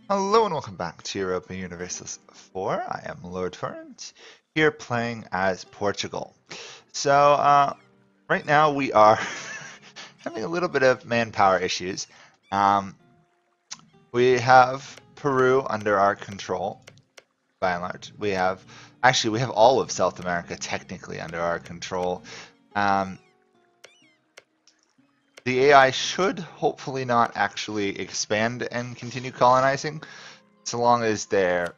Hello and welcome back to Europa Universalis 4. I am Lord Forwind, here playing as Portugal. So, right now we are having a little bit of manpower issues. We have Peru under our control, by and large. We have all of South America technically under our control. The AI should hopefully not actually expand and continue colonizing, so long as they're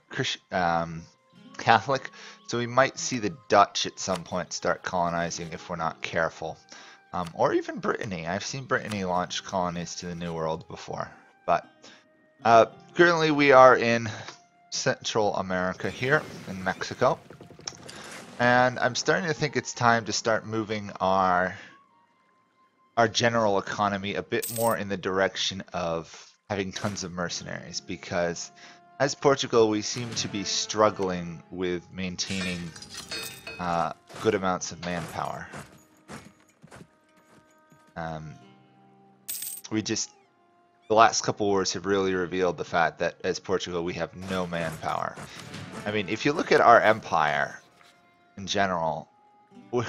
Catholic. So we might see the Dutch at some point start colonizing if we're not careful. Or even Brittany. I've seen Brittany launch colonies to the New World before. But currently we are in Central America here in Mexico. And I'm starting to think it's time to start moving our general economy a bit more in the direction of having tons of mercenaries, because as Portugal we seem to be struggling with maintaining good amounts of manpower. The last couple wars have really revealed the fact that as Portugal we have no manpower. I mean, if you look at our empire in general,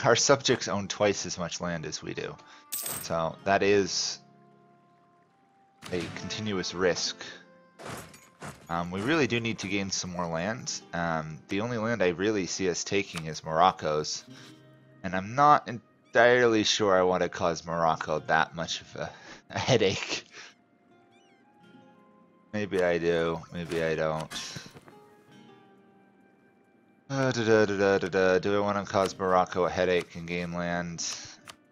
our subjects own twice as much land as we do. So that is a continuous risk. We really do need to gain some more land. The only land I really see us taking is Morocco's, and I'm not entirely sure I want to cause Morocco that much of a headache. Maybe I do, maybe I don't. Do I want to cause Morocco a headache and gain land?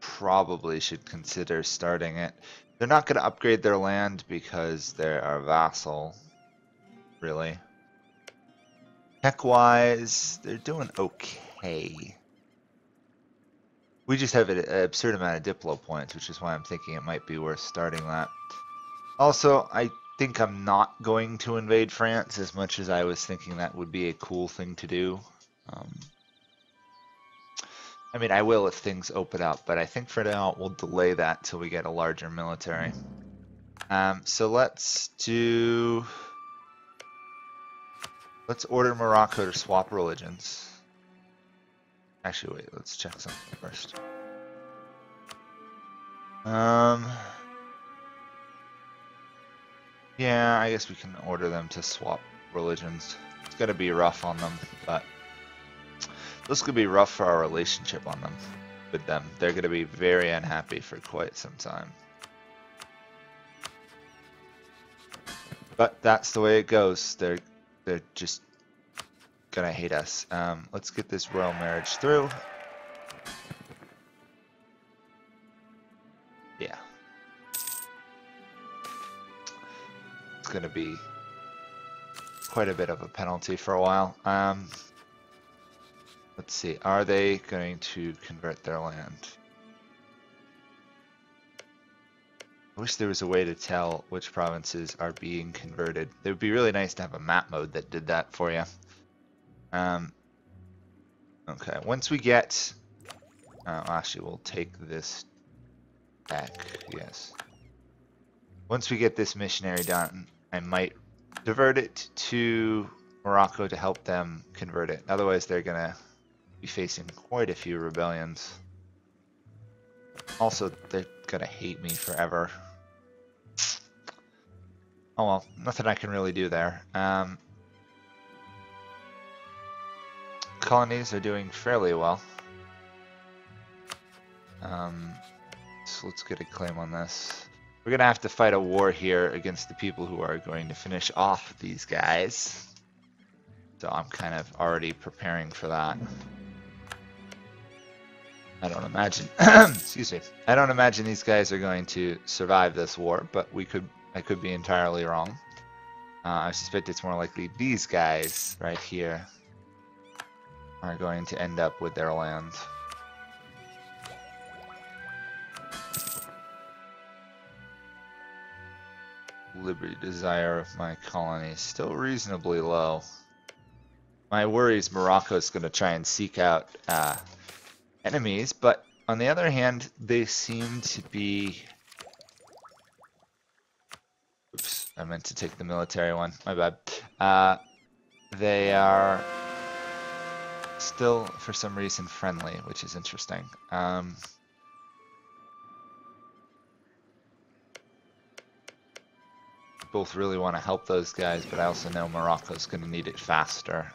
Probably should consider starting it. They're not going to upgrade their land because they're our vassal, really. Tech-wise, they're doing okay. We just have an absurd amount of Diplo points, which is why I'm thinking it might be worth starting that. Also, I think I'm not going to invade France as much as I was thinking that would be a cool thing to do. I mean, I will if things open up, but I think for now we'll delay that till we get a larger military. So let's order Morocco to swap religions. Actually, wait, let's check something first. Yeah, I guess we can order them to swap religions. It's gonna be rough on them, but this could be rough for our relationship with them. They're gonna be very unhappy for quite some time. But that's the way it goes. They're just gonna hate us. Let's get this royal marriage through. Yeah. It's gonna be quite a bit of a penalty for a while. Let's see, are they going to convert their land? I wish there was a way to tell which provinces are being converted. It would be really nice to have a map mode that did that for you. Okay, once we get... actually, we'll take this back, yes. Once we get this missionary done, I might divert it to Morocco to help them convert it. Otherwise, they're gonna be facing quite a few rebellions. Also, they're gonna hate me forever. Oh well, nothing I can really do there. Colonies are doing fairly well. So let's get a claim on this. We're gonna have to fight a war here against the people who are going to finish off these guys. So I'm kind of already preparing for that. I don't imagine, excuse me, I don't imagine these guys are going to survive this war, but I could be entirely wrong. I suspect it's more likely these guys right here are going to end up with their land. Liberty desire of my colony is still reasonably low. My worry is Morocco is going to try and seek out enemies, but on the other hand, they seem to be... Oops. I meant to take the military one. My bad. They are still, for some reason, friendly, which is interesting. Both really want to help those guys, but I also know Morocco's going to need it faster.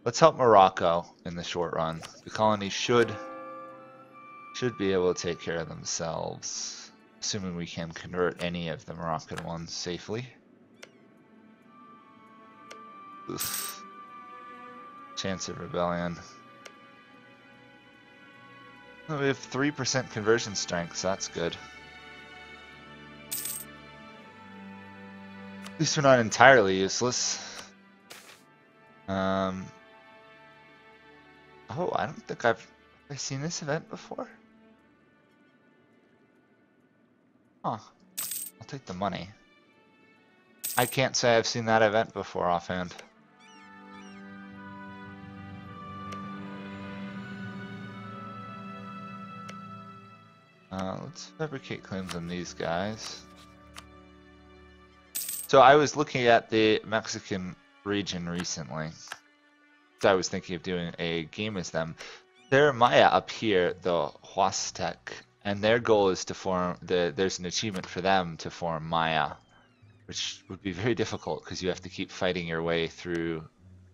Let's help Morocco in the short run. The colony should be able to take care of themselves, assuming we can convert any of the Moroccan ones safely. Oof. Chance of rebellion. Oh, we have 3% conversion strength, so that's good. At least we're not entirely useless. Oh, I don't think have I seen this event before? Huh. I'll take the money. I can't say I've seen that event before offhand. Let's fabricate claims on these guys. So I was looking at the Mexican region recently. So I was thinking of doing a game as them. They're Maya up here, the Huastec, and their goal is to form there's an achievement for them to form Maya, which would be very difficult because you have to keep fighting your way through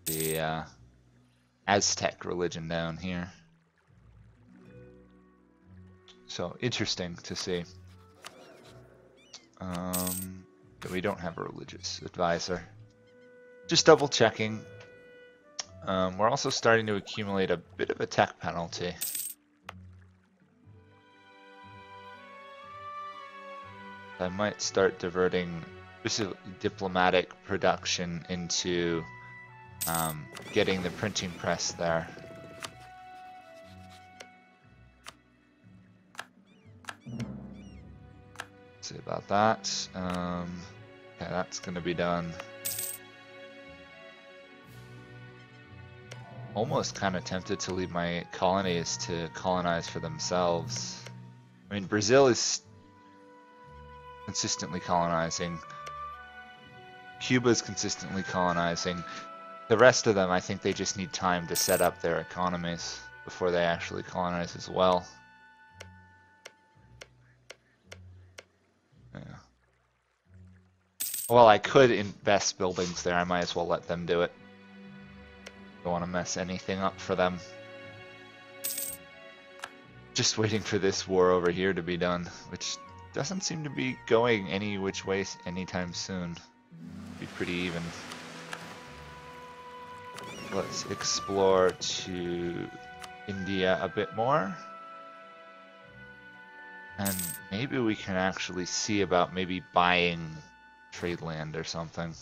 the Aztec religion down here. So interesting to see. We don't have a religious advisor. Just double checking. We're also starting to accumulate a bit of a tech penalty. I might start diverting diplomatic production into getting the printing press there. Let's see about that. Okay, that's going to be done. Almost kind of tempted to leave my colonies to colonize for themselves. I mean, Brazil is consistently colonizing. Cuba's consistently colonizing. The rest of them, I think they just need time to set up their economies before they actually colonize as well. Yeah. Well, I could invest buildings there. I might as well let them do it. Don't want to mess anything up for them. Just waiting for this war over here to be done, which doesn't seem to be going any which way anytime soon. Be pretty even. Let's explore to India a bit more. And maybe we can actually see about maybe buying trade land or something.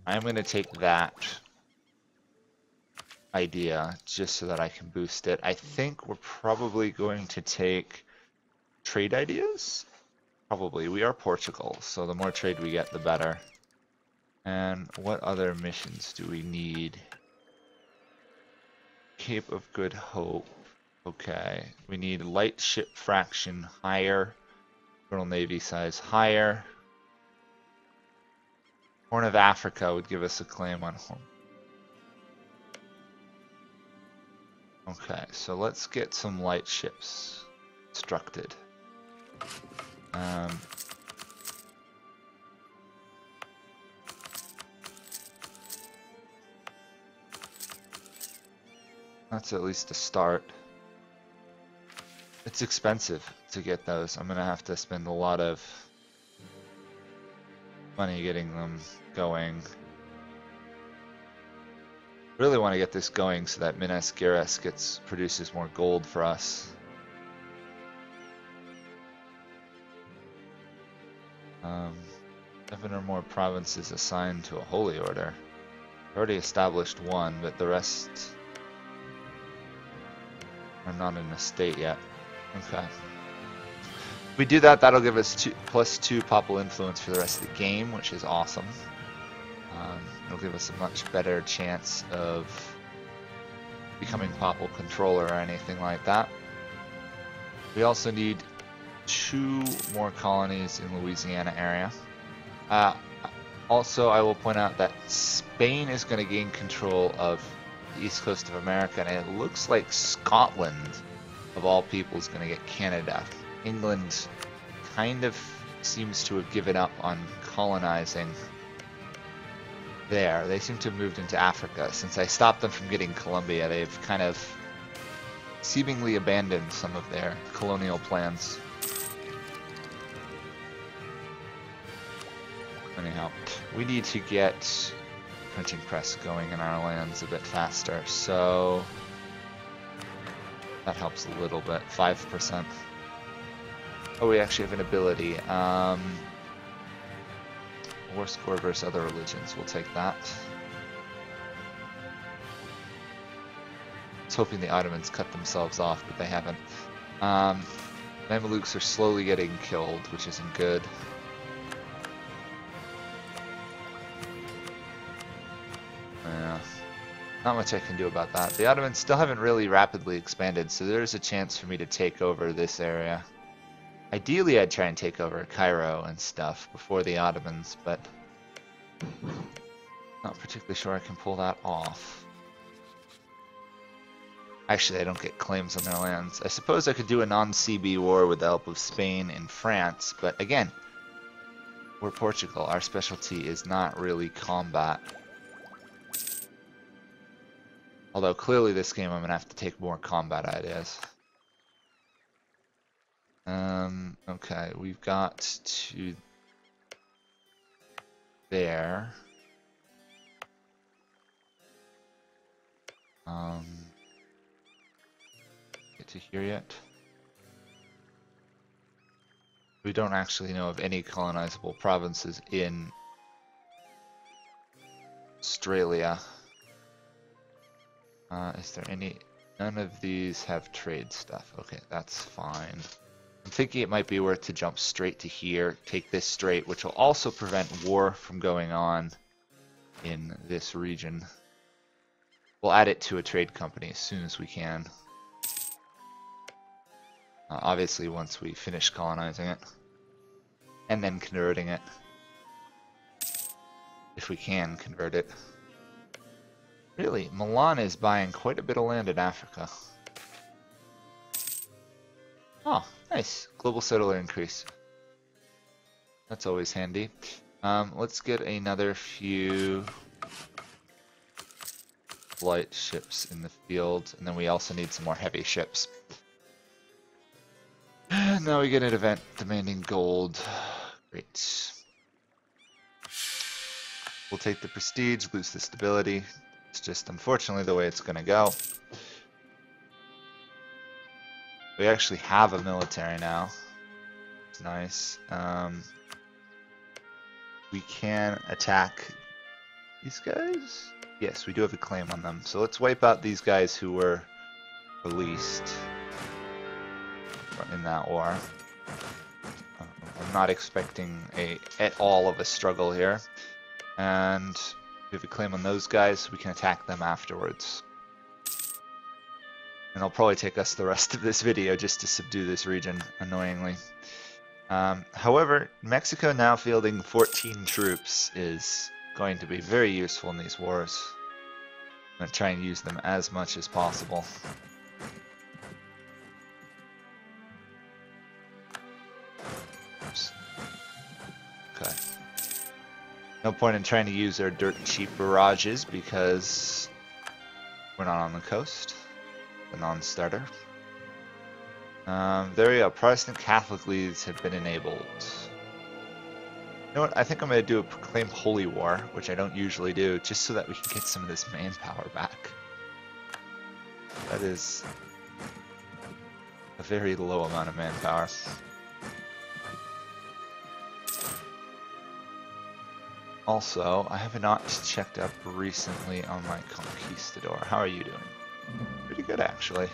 I'm going to take that idea just so that I can boost it. I think we're probably going to take trade ideas. Probably. We are Portugal, so the more trade we get, the better. And what other missions do we need? Cape of Good Hope. Okay. We need light ship fraction higher. Total navy size higher. Horn of Africa would give us a claim on Horn. Okay, so let's get some light ships constructed. That's at least a start. It's expensive to get those. I'm gonna have to spend a lot of money getting them going. Really want to get this going so that Minas Gerais produces more gold for us. Seven or more provinces assigned to a holy order. Already established one, but the rest are not in a state yet. Okay. If we do that, that'll give us +2 papal influence for the rest of the game, which is awesome. It'll give us a much better chance of becoming papal controller or anything like that. We also need 2 more colonies in Louisiana area. Also, I will point out that Spain is going to gain control of the east coast of America, and it looks like Scotland, of all people, is going to get Canada. England kind of seems to have given up on colonizing there. They seem to have moved into Africa. Since I stopped them from getting Colombia, they've kind of seemingly abandoned some of their colonial plans. Anyhow, we need to get printing press going in our lands a bit faster, so that helps a little bit. 5%. Oh, we actually have an ability. War score versus other religions. We'll take that. I was hoping the Ottomans cut themselves off, but they haven't. Mamelukes are slowly getting killed, which isn't good. Yeah, not much I can do about that. The Ottomans still haven't really rapidly expanded, so there's a chance for me to take over this area. Ideally, I'd try and take over Cairo and stuff before the Ottomans, but not particularly sure I can pull that off. Actually, I don't get claims on their lands. I suppose I could do a non-CB war with the help of Spain and France, but again, we're Portugal. Our specialty is not really combat. Although clearly this game I'm going to have to take more combat ideas. Okay, we've got to there. Get to here yet? We don't actually know of any colonizable provinces in Australia. Is there any? None of these have trade stuff. Okay, that's fine. I'm thinking it might be worth to jump straight to here, take this straight, which will also prevent war from going on in this region. We'll add it to a trade company as soon as we can. Obviously once we finish colonizing it. And then converting it. If we can convert it. Really, Milan is buying quite a bit of land in Africa. Oh, nice. Global settler increase. That's always handy. Let's get another few light ships in the field, and then we also need some more heavy ships. And now we get an event demanding gold. Great. We'll take the prestige, lose the stability. It's just unfortunately the way it's going to go. We actually have a military now. It's nice. We can attack these guys? Yes, we do have a claim on them. So let's wipe out these guys who were released in that war. I'm not expecting at all of a struggle here. And we have a claim on those guys. We can attack them afterwards. And it'll probably take us the rest of this video just to subdue this region, annoyingly. However, Mexico now fielding 14 troops is going to be very useful in these wars. I'm going to try and use them as much as possible. Oops. Okay. No point in trying to use our dirt cheap barrages because we're not on the coast. The non-starter. There we go. Protestant Catholic leads have been enabled. You know what? I think I'm going to do a proclaim holy war, which I don't usually do, just so that we can get some of this manpower back. That is a very low amount of manpower. Also, I have not checked up recently on my conquistador. How are you doing? Pretty good, actually.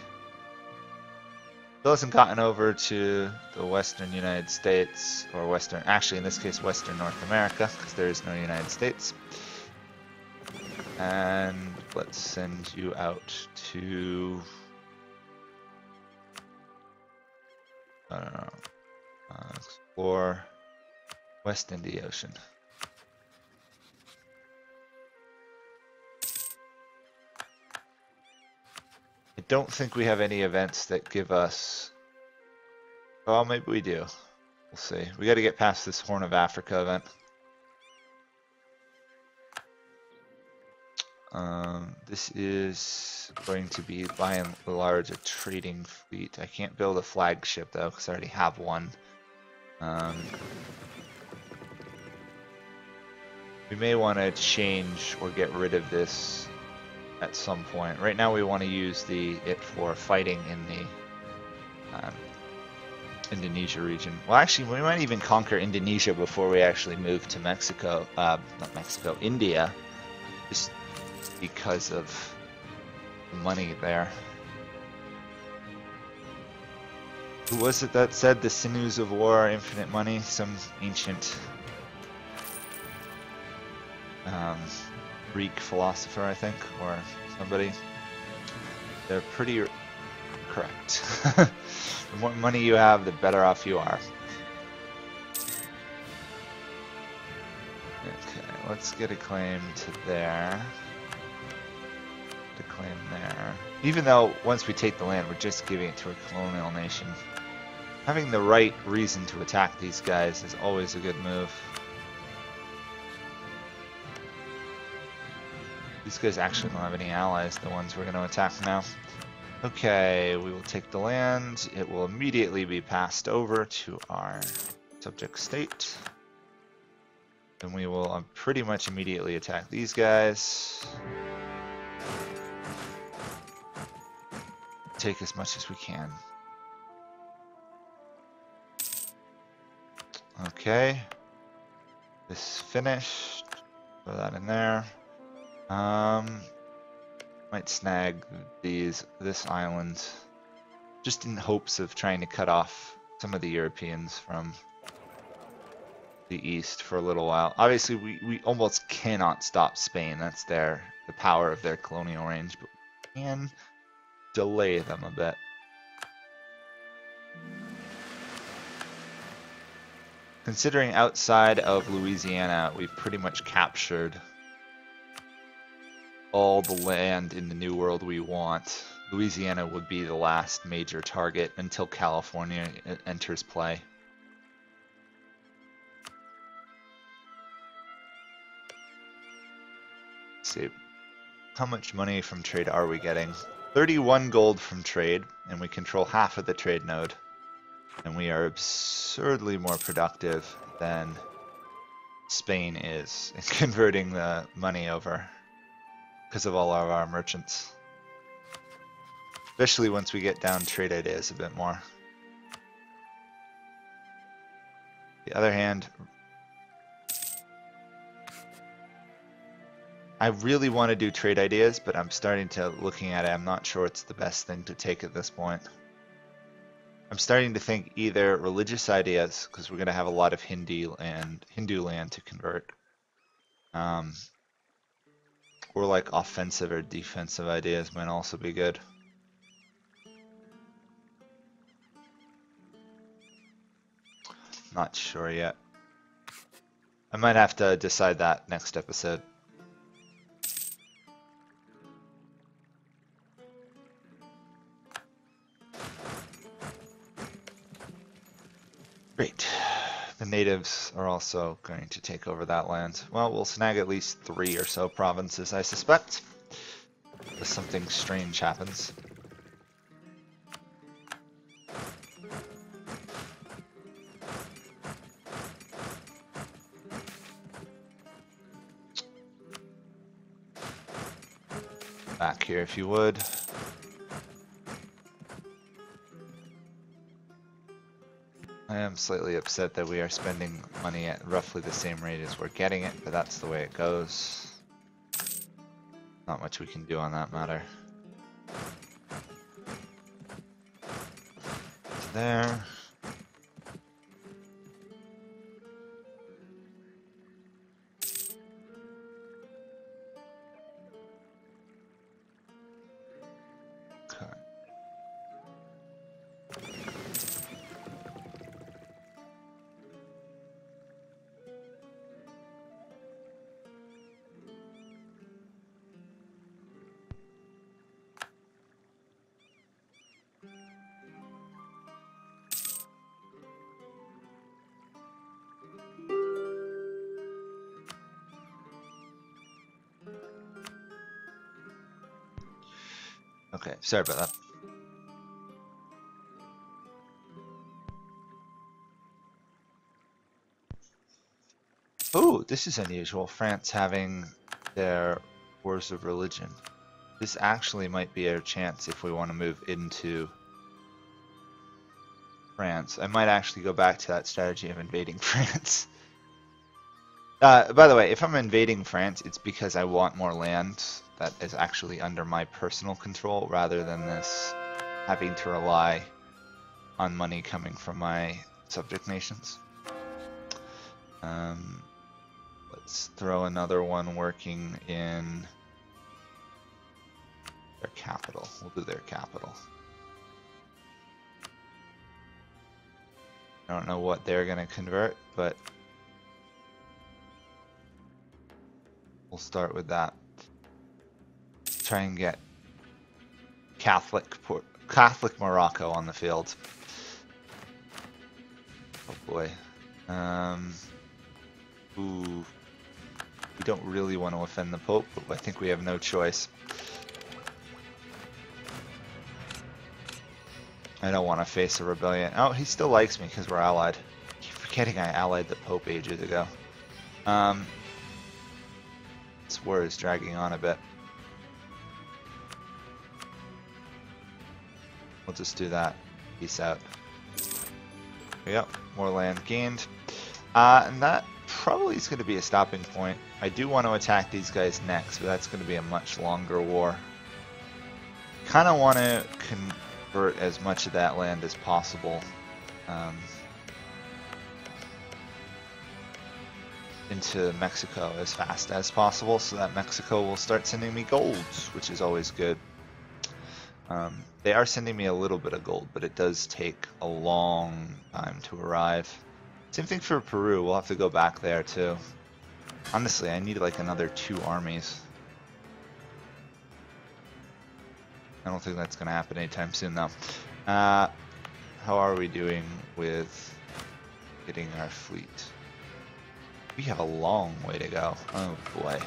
Still hasn't gotten over to the western United States, or western, actually in this case western North America, because there is no United States. And let's send you out to, I don't know, or West Indian Ocean. I don't think we have any events that give us... Well, maybe we do. We'll see. We got to get past this Horn of Africa event. This is going to be, by and large, a trading fleet. I can't build a flagship, though, because I already have one. We may want to change or get rid of this at some point. Right now we want to use it for fighting in the Indonesia region. Well, actually, we might even conquer Indonesia before we actually move to Mexico. Not Mexico, India. Just because of the money there. Who was it that said the sinews of war are infinite money? Some ancient Greek philosopher, I think, or somebody. They're pretty correct. The more money you have, the better off you are. Okay, let's get a claim to there. To claim there. Even though once we take the land, we're just giving it to a colonial nation. Having the right reason to attack these guys is always a good move. These guys actually don't have any allies, the ones we're going to attack now. Okay, we will take the land. It will immediately be passed over to our subject state. Then we will pretty much immediately attack these guys. Take as much as we can. Okay. This finished. Throw that in there. Might snag this island, just in hopes of trying to cut off some of the Europeans from the east for a little while. Obviously, we almost cannot stop Spain. That's the power of their colonial range, but we can delay them a bit. Considering outside of Louisiana, we've pretty much captured all the land in the New World we want. Louisiana would be the last major target until California enters play. Let's see, how much money from trade are we getting? 31 gold from trade, and we control half of the trade node. And we are absurdly more productive than Spain is in converting the money over because of all of our merchants. Especially once we get down trade ideas a bit more. On the other hand, I really want to do trade ideas, but I'm starting to looking at it, I'm not sure it's the best thing to take at this point. I'm starting to think either religious ideas, because we're going to have a lot of Hindu land to convert, or like offensive or defensive ideas might also be good. Not sure yet. I might have to decide that next episode. Great. The natives are also going to take over that land. Well, we'll snag at least 3 or so provinces, I suspect, if something strange happens. Back here, if you would. I am slightly upset that we are spending money at roughly the same rate as we're getting it, but that's the way it goes. Not much we can do on that matter. There. Okay, sorry about that. Oh, this is unusual. France having their wars of religion. This actually might be our chance if we want to move into France. I might actually go back to that strategy of invading France. By the way, if I'm invading France, it's because I want more land that is actually under my personal control rather than this having to rely on money coming from my subject nations. Let's throw another one working in their capital. We'll do their capital. I don't know what they're going to convert, but we'll start with that. Try and get Catholic Morocco on the field. Oh boy. Ooh. We don't really want to offend the Pope, but I think we have no choice. I don't want to face a rebellion. Oh, he still likes me because we're allied. I keep forgetting I allied the Pope ages ago. This war is dragging on a bit. We'll just do that. Peace out. Yep, more land gained. And that probably is going to be a stopping point. I do want to attack these guys next, but that's going to be a much longer war. Kind of want to convert as much of that land as possible into Mexico as fast as possible, so that Mexico will start sending me gold, which is always good. They are sending me a little bit of gold, but it does take a long time to arrive. Same thing for Peru. We'll have to go back there too. Honestly, I need like another 2 armies. I don't think that's going to happen anytime soon though. How are we doing with getting our fleet? We have a long way to go. Oh boy.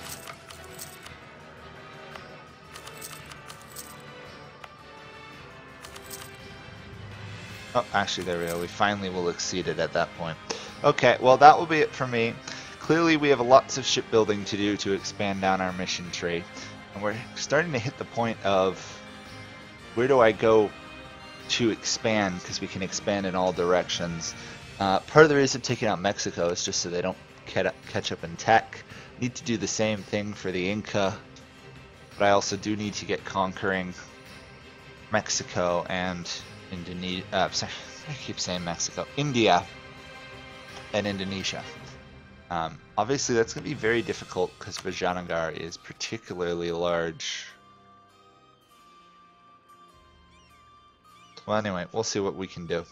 Oh, actually, there we go. We finally will exceed it at that point. Okay, well, that will be it for me. Clearly, we have lots of shipbuilding to do to expand down our mission tree. And we're starting to hit the point of where do I go to expand, because we can expand in all directions. Part of the reason I'm taking out Mexico is just so they don't catch up in tech. Need to do the same thing for the Inca, but I also do need to get conquering Mexico and Indonesia. Sorry, I keep saying Mexico. India and Indonesia. Obviously, that's going to be very difficult because Vijayanagar is particularly large. Well, anyway, we'll see what we can do.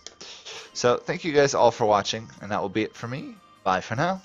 So, thank you guys all for watching, and that will be it for me. Bye for now.